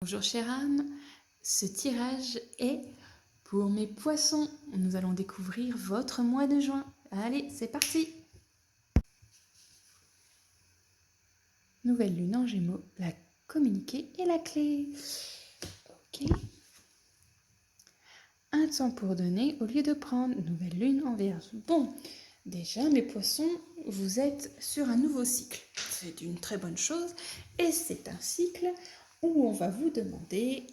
Bonjour chère âme, ce tirage est pour mes poissons. Nous allons découvrir votre mois de juin. Allez, c'est parti! Nouvelle lune en Gémeaux, la communiquer et la clé. Ok. Un temps pour donner au lieu de prendre. Nouvelle lune en Vierge. Bon, déjà mes poissons, vous êtes sur un nouveau cycle. C'est une très bonne chose et c'est un cycle où on va vous demander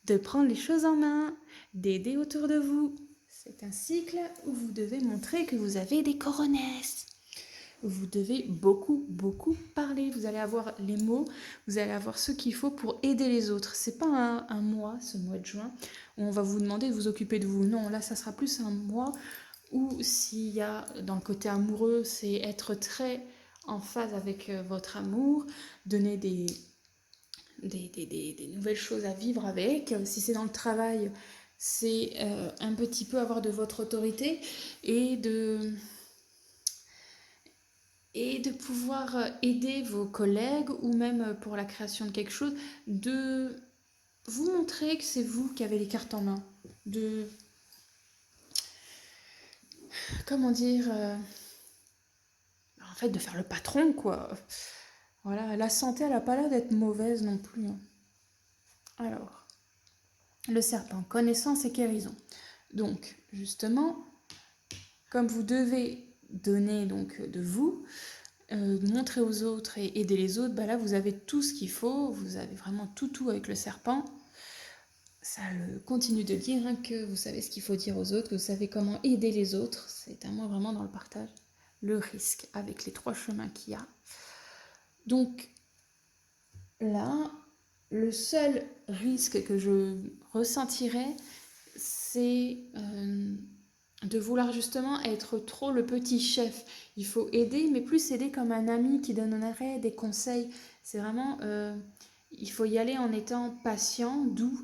de prendre les choses en main, d'aider autour de vous. C'est un cycle où vous devez montrer que vous avez des coronesses. Vous devez beaucoup parler. Vous allez avoir les mots, vous allez avoir ce qu'il faut pour aider les autres. C'est pas un mois, ce mois de juin, où on va vous demander de vous occuper de vous. Non, là, ça sera plus un mois où s'il y a, dans le côté amoureux, c'est être très en phase avec votre amour, donner des nouvelles choses à vivre avec. Si c'est dans le travail, c'est un petit peu avoir de votre autorité et de pouvoir aider vos collègues ou même pour la création de quelque chose, de vous montrer que c'est vous qui avez les cartes en main. De, comment dire, en fait de faire le patron quoi. Voilà, la santé elle n'a pas l'air d'être mauvaise non plus. Alors, le serpent, connaissance et guérison. Donc, justement, comme vous devez donner donc de vous, montrer aux autres et aider les autres, bah là vous avez tout ce qu'il faut, vous avez vraiment tout avec le serpent. Ça le continue de dire hein, que vous savez ce qu'il faut dire aux autres, que vous savez comment aider les autres. C'est un mot vraiment dans le partage. Le risque avec les 3 chemins qu'il y a. Donc là, le seul risque que je ressentirais, c'est de vouloir justement être trop le petit chef. Il faut aider, mais plus aider comme un ami qui donnerait des conseils. C'est vraiment, il faut y aller en étant patient, doux,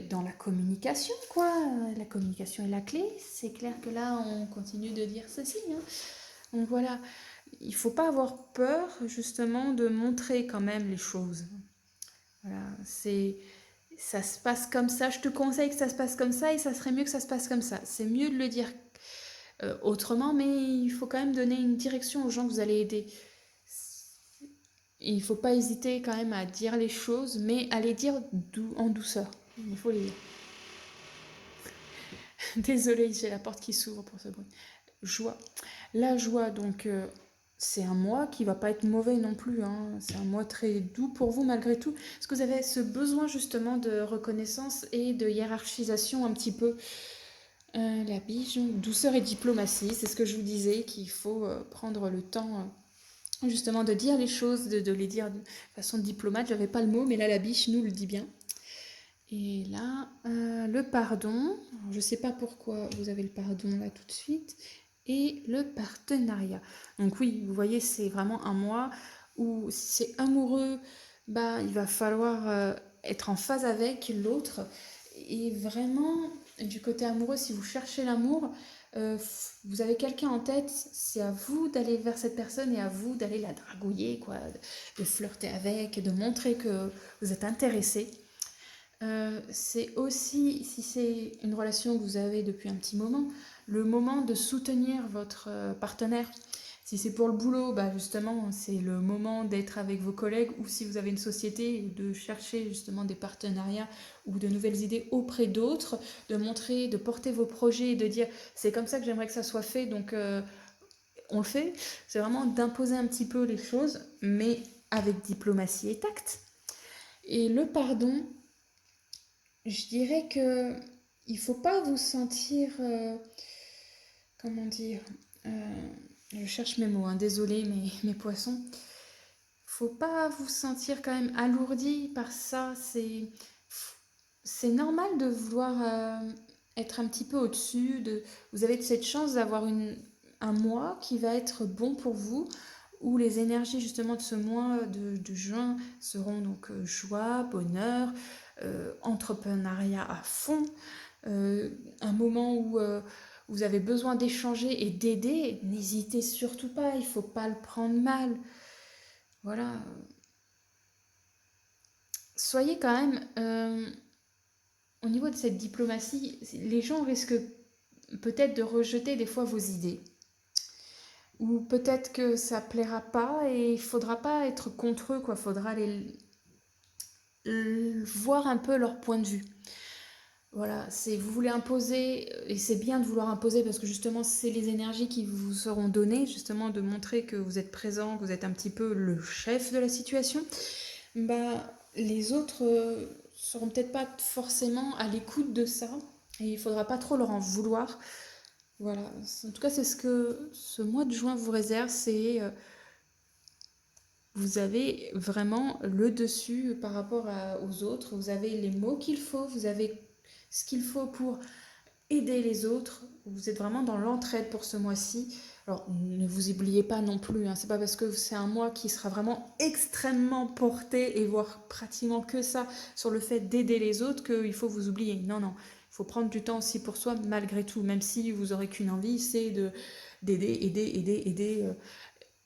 dans la communication, quoi. La communication est la clé. C'est clair que là, on continue de dire ceci. Hein. Donc voilà, il faut pas avoir peur justement de montrer quand même les choses. Voilà, ça se passe comme ça, je te conseille que ça se passe comme ça et ça serait mieux que ça se passe comme ça. C'est mieux de le dire autrement, mais il faut quand même donner une direction aux gens que vous allez aider. Il ne faut pas hésiter quand même à dire les choses, mais à les dire en douceur. Il faut les dire. Désolée, j'ai la porte qui s'ouvre pour ce bruit. Joie. La joie, donc, c'est un mois qui va pas être mauvais non plus. Hein. C'est un mois très doux pour vous malgré tout. Parce que vous avez ce besoin justement de reconnaissance et de hiérarchisation un petit peu. La biche, douceur et diplomatie, c'est ce que je vous disais, qu'il faut prendre le temps justement de dire les choses, de les dire de façon diplomate. J'avais pas le mot, mais là la biche nous le dit bien. Et là, le pardon. Alors, je ne sais pas pourquoi vous avez le pardon là tout de suite. Et le partenariat. Donc oui, vous voyez, c'est vraiment un mois où si c'est amoureux, bah, il va falloir être en phase avec l'autre. Et vraiment, du côté amoureux, si vous cherchez l'amour, vous avez quelqu'un en tête, c'est à vous d'aller vers cette personne et à vous d'aller la dragouiller, quoi, de flirter avec, de montrer que vous êtes intéressé. C'est aussi, si c'est une relation que vous avez depuis un petit moment, le moment de soutenir votre partenaire. Si c'est pour le boulot, bah justement, c'est le moment d'être avec vos collègues ou si vous avez une société, de chercher justement des partenariats ou de nouvelles idées auprès d'autres, de montrer, de porter vos projets et de dire c'est comme ça que j'aimerais que ça soit fait, donc on le fait. C'est vraiment d'imposer un petit peu les choses, mais avec diplomatie et tact. Et le pardon, je dirais que il faut pas vous sentir, comment dire, je cherche mes mots, hein, désolé mes poissons. Faut pas vous sentir quand même alourdi par ça. C'est normal de vouloir être un petit peu au-dessus. Vous avez cette chance d'avoir un mois qui va être bon pour vous, où les énergies justement de ce mois de juin seront donc joie, bonheur, entrepreneuriat à fond, un moment où vous avez besoin d'échanger et d'aider, n'hésitez surtout pas, il ne faut pas le prendre mal. Voilà, soyez quand même, au niveau de cette diplomatie, les gens risquent peut-être de rejeter des fois vos idées. Ou peut-être que ça plaira pas et il faudra pas être contre eux, quoi. Faudra voir un peu leur point de vue. Voilà, c'est vous voulez imposer, et c'est bien de vouloir imposer parce que justement c'est les énergies qui vous seront données, justement de montrer que vous êtes présent, que vous êtes un petit peu le chef de la situation. Bah, les autres seront peut-être pas forcément à l'écoute de ça et il faudra pas trop leur en vouloir. Voilà, en tout cas c'est ce que ce mois de juin vous réserve, c'est vous avez vraiment le dessus par rapport aux autres, vous avez les mots qu'il faut, vous avez ce qu'il faut pour aider les autres, vous êtes vraiment dans l'entraide pour ce mois-ci. Alors ne vous oubliez pas non plus, hein, c'est pas parce que c'est un mois qui sera vraiment extrêmement porté et voire pratiquement que ça sur le fait d'aider les autres qu'il faut vous oublier. Non, non, il faut prendre du temps aussi pour soi malgré tout, même si vous aurez qu'une envie, c'est d'aider, aider,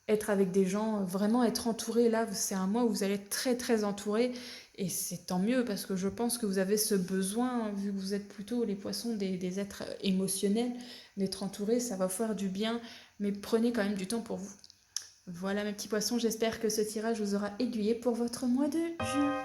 être avec des gens, vraiment être entouré. Là, c'est un mois où vous allez être très très entouré et c'est tant mieux parce que je pense que vous avez ce besoin, vu que vous êtes plutôt les poissons des êtres émotionnels, d'être entouré, ça va vous faire du bien, mais prenez quand même du temps pour vous. Voilà mes petits poissons, j'espère que ce tirage vous aura aiguillé pour votre mois de juin.